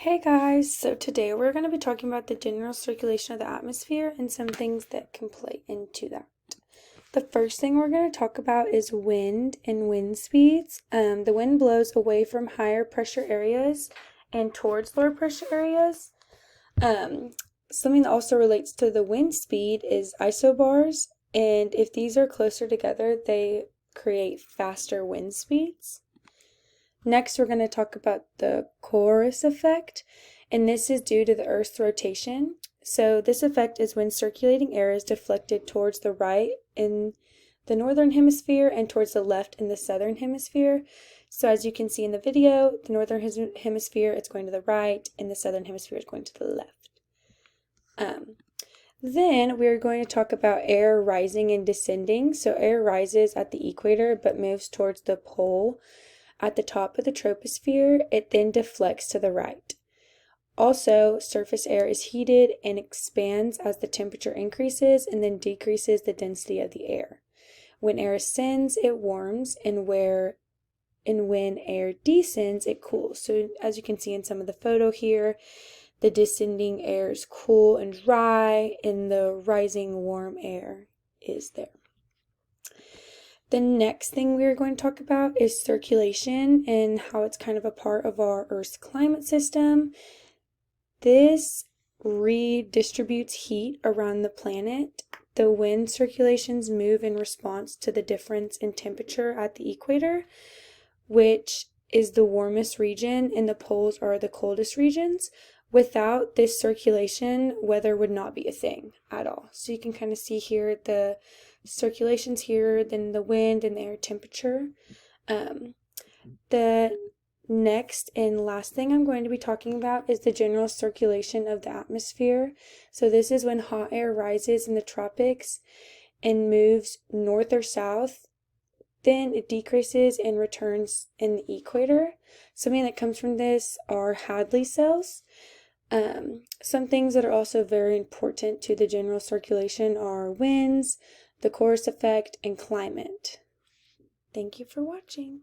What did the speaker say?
Hey guys, so today we're going to be talking about the general circulation of the atmosphere and some things that can play into that. The first thing we're going to talk about is wind and wind speeds. The wind blows away from higher pressure areas and towards lower pressure areas. Something that also relates to the wind speed is isobars, and if these are closer together, they create faster wind speeds. Next, we're going to talk about the Coriolis effect, and this is due to the Earth's rotation. So this effect is when circulating air is deflected towards the right in the northern hemisphere and towards the left in the southern hemisphere. So as you can see in the video, the northern hemisphere it's going to the right and the southern hemisphere is going to the left. Then we're going to talk about air rising and descending. So air rises at the equator but moves towards the pole at the top of the troposphere. It then deflects to the right. Also, surface air is heated and expands as the temperature increases and then decreases the density of the air. When air ascends, it warms, and when air descends, it cools. So as you can see in some of the photo here, the descending air is cool and dry, and the rising warm air is there. The next thing we are going to talk about is circulation and how it's kind of a part of our Earth's climate system. This redistributes heat around the planet. The wind circulations move in response to the difference in temperature at the equator, which is the warmest region, and the poles are the coldest regions. Without this circulation, weather would not be a thing at all. So you can kind of see here the circulations here, then the wind and the air temperature. The next and last thing I'm going to be talking about is the general circulation of the atmosphere. So this is when hot air rises in the tropics and moves north or south. Then it decreases and returns in the equator. Something that comes from this are Hadley cells. Some things that are also very important to the general circulation are winds, the Coriolis effect, and climate. Thank you for watching.